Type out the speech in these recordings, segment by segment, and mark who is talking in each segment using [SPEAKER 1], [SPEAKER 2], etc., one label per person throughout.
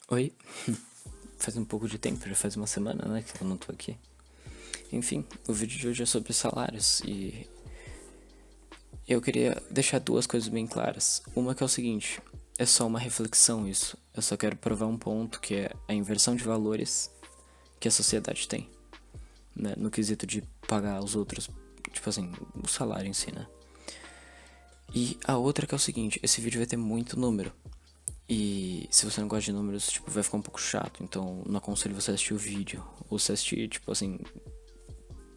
[SPEAKER 1] Oi, faz um pouco de tempo, já faz uma semana, né, que eu não tô aqui. Enfim, o vídeo de hoje é sobre salários e eu queria deixar duas coisas bem claras. Uma que é o seguinte, é só uma reflexão isso. Eu só quero provar um ponto que é a inversão de valores que a sociedade tem, né, no quesito de pagar os outros, tipo assim, o salário em si, né. E a outra que é o seguinte, esse vídeo vai ter muito número. E se você não gosta de números, tipo, vai ficar um pouco chato. Então, não aconselho você a assistir o vídeo. Ou se assistir, tipo assim,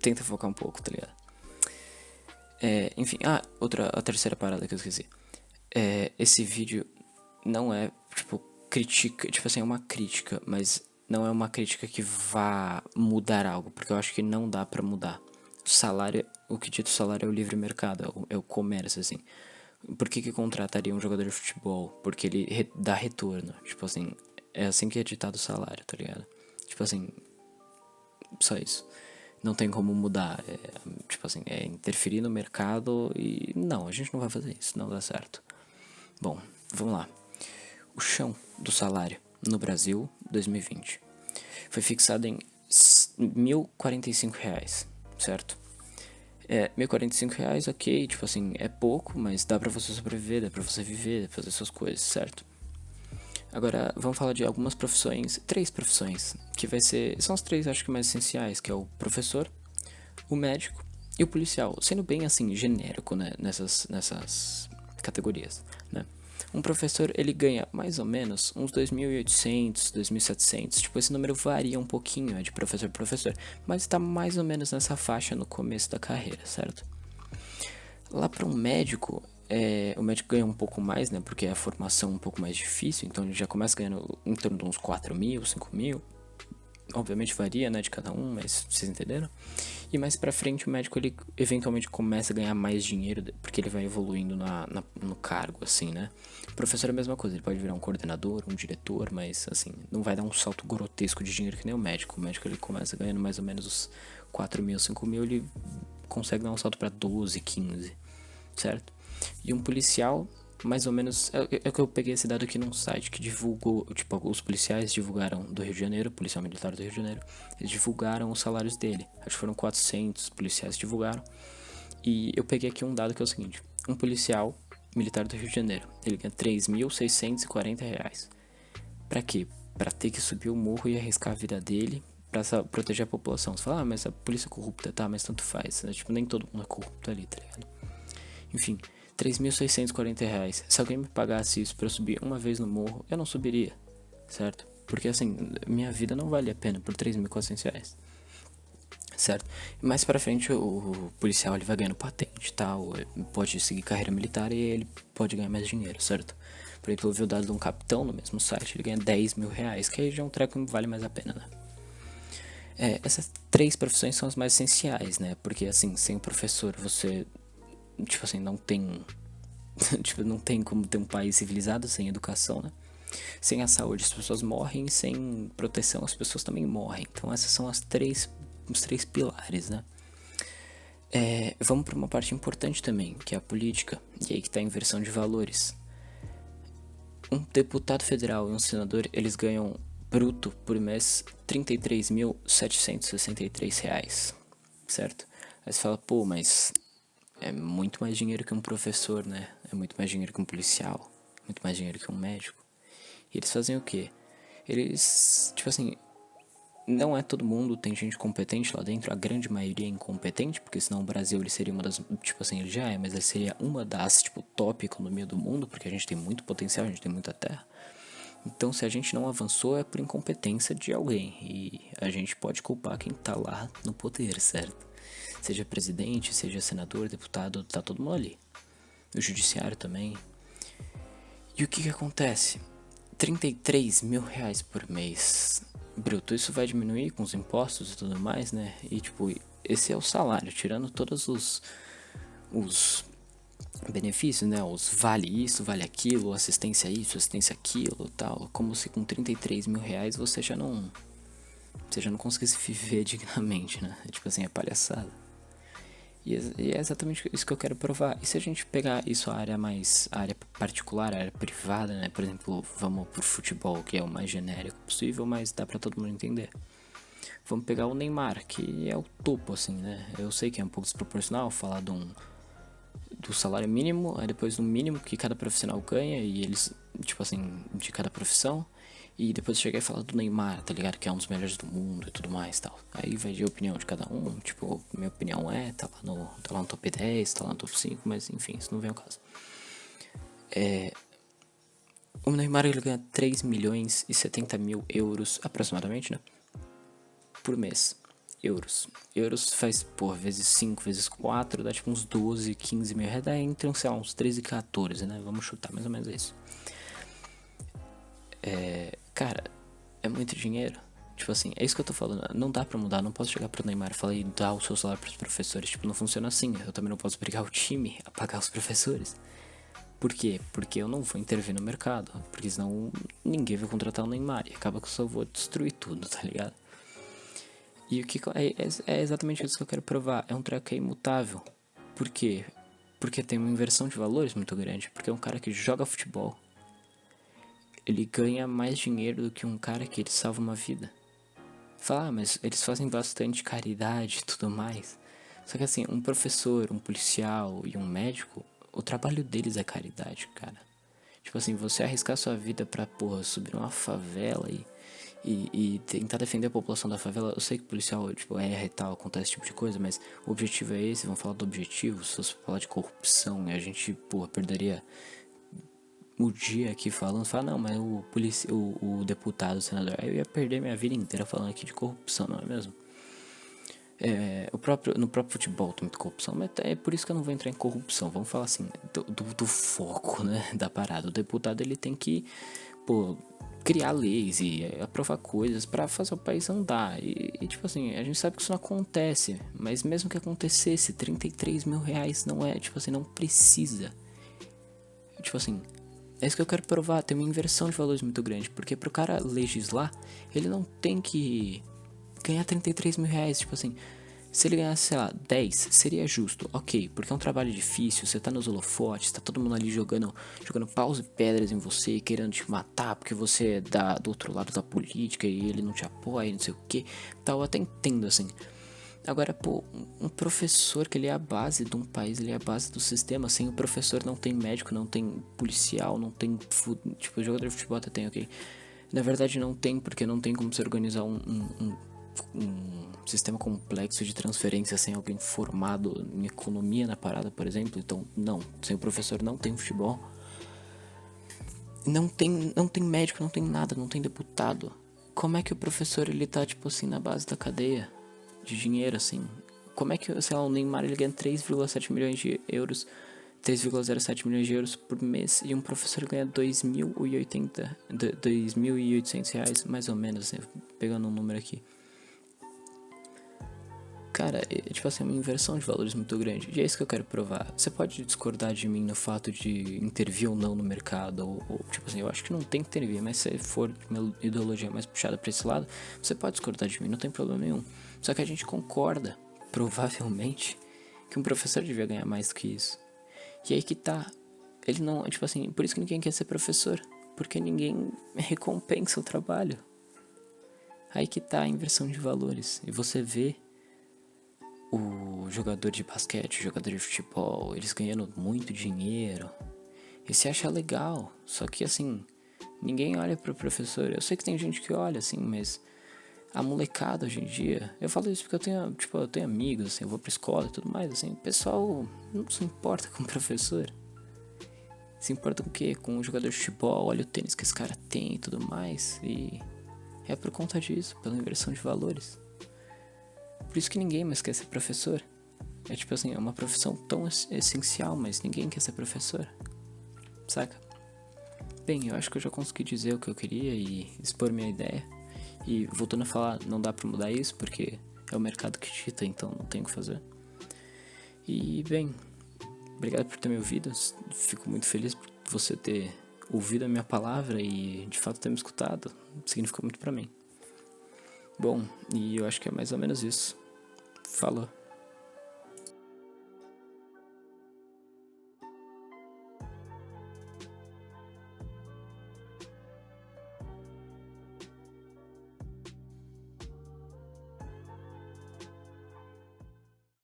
[SPEAKER 1] tenta focar um pouco, tá ligado? Enfim, a terceira parada que eu esqueci. Esse vídeo não é, tipo, critica, tipo assim, é uma crítica, mas não é uma crítica que vá mudar algo, porque eu acho que não dá pra mudar. O salário, o que dita o salário é o livre mercado, é o comércio, assim. Por que contrataria um jogador de futebol? Porque ele dá retorno, tipo assim, é assim que é ditado o salário, tá ligado? Tipo assim, só isso. Não tem como mudar. Tipo assim, é interferir no mercado e. Não, a gente não vai fazer isso, não dá certo. Bom, vamos lá. O chão do salário no Brasil 2020 foi fixado em R$ 1.045, certo? R$ 1.045, ok, tipo assim, é pouco, mas dá pra você sobreviver, dá pra você viver, fazer suas coisas, certo? Agora, vamos falar de algumas profissões, três profissões, que vai ser, são as três, acho que mais essenciais, que é o professor, o médico e o policial, sendo bem assim, genérico, né, nessas categorias, né. Um professor, ele ganha mais ou menos uns 2.800, 2.700, tipo, esse número varia um pouquinho, de professor para professor, mas está mais ou menos nessa faixa no começo da carreira, certo? Lá para um médico, o médico ganha um pouco mais, né? Porque a formação é um pouco mais difícil, então ele já começa ganhando em torno de uns 4.000, 5.000. Obviamente varia, né, de cada um, mas vocês entenderam? E mais pra frente o médico ele eventualmente começa a ganhar mais dinheiro, porque ele vai evoluindo no cargo, assim, né? O professor é a mesma coisa, ele pode virar um coordenador, um diretor, mas assim, não vai dar um salto grotesco de dinheiro que nem o médico. O médico ele começa ganhando mais ou menos os 4.000, 5.000, ele consegue dar um salto pra 12, 15, certo? E um policial, mais ou menos, é que eu peguei esse dado aqui num site que divulgou, tipo, os policiais divulgaram do Rio de Janeiro, policial militar do Rio de Janeiro, eles divulgaram os salários dele, acho que foram 400 policiais que divulgaram, e eu peguei aqui um dado que é o seguinte, um policial militar do Rio de Janeiro, ele ganha R$ 3.640, pra quê? Pra ter que subir o morro e arriscar a vida dele pra proteger a população. Você fala, mas a polícia é corrupta, tá, mas tanto faz, né? Tipo, nem todo mundo é corrupto ali, tá ligado? Enfim, R$ 3.640. Se alguém me pagasse isso pra eu subir uma vez no morro, eu não subiria, certo? Porque assim, minha vida não vale a pena por R$ 3.400, certo? Mais pra frente o policial ele vai ganhando patente e tal, pode seguir carreira militar e ele pode ganhar mais dinheiro, certo? Por exemplo, eu vi o dado de um capitão no mesmo site, ele ganha R$ 10.000, que aí já é um treco que vale mais a pena, né? Essas três profissões são as mais essenciais, né? Porque assim, sem o professor você, tipo assim, não tem tipo, não tem como ter um país civilizado sem educação, né? Sem a saúde as pessoas morrem, sem proteção as pessoas também morrem. Então essas são os três pilares, né? Vamos para uma parte importante também, que é a política. E aí que está a inversão de valores. Um deputado federal e um senador, eles ganham bruto por mês R$ 33.763, certo? Aí você fala, pô, mas é muito mais dinheiro que um professor, né? É muito mais dinheiro que um policial, muito mais dinheiro que um médico. E eles fazem o quê? Eles, tipo assim, não é todo mundo, tem gente competente lá dentro, a grande maioria é incompetente, porque senão o Brasil ele seria uma das, tipo assim, ele já é, mas ele seria uma das, tipo, top economia do mundo, porque a gente tem muito potencial, a gente tem muita terra. Então, se a gente não avançou, é por incompetência de alguém, e a gente pode culpar quem tá lá no poder, certo? Seja presidente, seja senador, deputado, tá todo mundo ali. O judiciário também. E o que acontece? R$ 33.000 por mês bruto. Isso vai diminuir com os impostos e tudo mais, né? E tipo, esse é o salário, tirando todos os benefícios, né? Os vale isso, vale aquilo, assistência isso, assistência aquilo, tal. Como se com R$ 33.000 você já não conseguisse viver dignamente, né? Tipo assim, é palhaçada. E é exatamente isso que eu quero provar. E se a gente pegar isso a área particular, a área privada, né? Por exemplo, vamos pro futebol, que é o mais genérico possível, mas dá pra todo mundo entender. Vamos pegar o Neymar, que é o topo, assim, né? Eu sei que é um pouco desproporcional falar do salário mínimo, aí depois do mínimo que cada profissional ganha, e eles, tipo assim, de cada profissão. E depois chegar e falar do Neymar, tá ligado? Que é um dos melhores do mundo e tudo mais tal. Aí vai de opinião de cada um. Tipo, minha opinião tá lá no top 10, tá lá no top 5, mas enfim, isso não vem ao caso. O Neymar ele ganha 3 milhões e 70 mil euros aproximadamente, né? Por mês. Euros. Euros faz, pô, vezes 5, vezes 4, dá tipo uns 12, 15 mil reais. Dá entre, sei lá, uns 13 e 14, né? Vamos chutar mais ou menos isso. Cara, é muito dinheiro. Tipo assim, é isso que eu tô falando. Não dá pra mudar, não posso chegar pro Neymar e falar e dar o seu salário pros professores. Tipo, não funciona assim. Eu também não posso obrigar o time a pagar os professores. Por quê? Porque eu não vou intervir no mercado. Porque senão ninguém vai contratar o Neymar. E acaba que eu só vou destruir tudo, tá ligado? E o que é exatamente isso que eu quero provar. É um treco que é imutável. Por quê? Porque tem uma inversão de valores muito grande. Porque é um cara que joga futebol. Ele ganha mais dinheiro do que um cara que ele salva uma vida. Fala, mas eles fazem bastante caridade e tudo mais. Só que assim, um professor, um policial e um médico, o trabalho deles é caridade, cara. Tipo assim, você arriscar sua vida pra, porra, subir numa favela e tentar defender a população da favela. Eu sei que o policial, tipo, erra e tal, acontece esse tipo de coisa, mas o objetivo é esse, vamos falar do objetivo. Se fosse falar de corrupção, a gente, porra, perderia o dia aqui falando, fala, não, mas o deputado, o senador, aí eu ia perder minha vida inteira falando aqui de corrupção, não é mesmo? No próprio futebol tem muita corrupção, mas é por isso que eu não vou entrar em corrupção. Vamos falar assim, do foco, né, da parada. O deputado, ele tem que, pô, criar leis e aprovar coisas pra fazer o país andar. Tipo assim, a gente sabe que isso não acontece, mas mesmo que acontecesse, 33 mil reais não é, tipo assim, não precisa. Tipo assim, é isso que eu quero provar, tem uma inversão de valores muito grande, porque pro cara legislar, ele não tem que ganhar 33 mil reais, tipo assim, se ele ganhasse, sei lá, 10, seria justo, ok, porque é um trabalho difícil, você tá nos holofotes, tá todo mundo ali jogando paus e pedras em você, querendo te matar, porque você é do outro lado da política e ele não te apoia, e não sei o que, tal, eu até entendo, assim. Agora, pô, um professor que ele é a base de um país, ele é a base do sistema. Sem o professor não tem médico, não tem policial, não tem, tipo, jogador de futebol até tem, ok. Na verdade não tem, porque não tem como se organizar um sistema complexo de transferência sem alguém formado em economia na parada, por exemplo. Então, não, sem o professor não tem futebol. Não tem médico, não tem nada, não tem deputado. Como é que o professor ele tá, tipo assim, na base da cadeia de dinheiro, assim? Como é que, sei lá, o Neymar ele ganha 3,7 milhões de euros, 3,07 milhões de euros por mês e um professor ganha 2.800 reais, mais ou menos, assim, pegando um número aqui. Cara, tipo assim, é uma inversão de valores muito grande. E é isso que eu quero provar. Você pode discordar de mim no fato de intervir ou não no mercado, ou tipo assim, eu acho que não tem que intervir, mas se for uma ideologia mais puxada pra esse lado, você pode discordar de mim, não tem problema nenhum. Só que a gente concorda, provavelmente, que um professor devia ganhar mais do que isso. E aí que tá. Ele não, tipo assim, por isso que ninguém quer ser professor, porque ninguém recompensa o trabalho. Aí que tá a inversão de valores. E você vê o jogador de basquete, o jogador de futebol, eles ganhando muito dinheiro. E se acha legal. Só que assim, ninguém olha pro professor. Eu sei que tem gente que olha assim, mas a molecada hoje em dia, eu falo isso porque eu tenho amigos, assim, eu vou pra escola e tudo mais, assim, o pessoal não se importa com o professor. Se importa com o quê? Com o jogador de futebol, olha o tênis que esse cara tem e tudo mais. E é por conta disso, pela inversão de valores. Por isso que ninguém mais quer ser professor. É tipo assim, é uma profissão tão essencial, mas ninguém quer ser professor. Saca? Bem, eu acho que eu já consegui dizer o que eu queria e expor minha ideia. E voltando a falar, não dá pra mudar isso porque é o mercado que dita, então não tem o que fazer. E bem, obrigado por ter me ouvido. Fico muito feliz por você ter ouvido a minha palavra e de fato ter me escutado. Significa muito pra mim. Bom, e eu acho que é mais ou menos isso. Falou.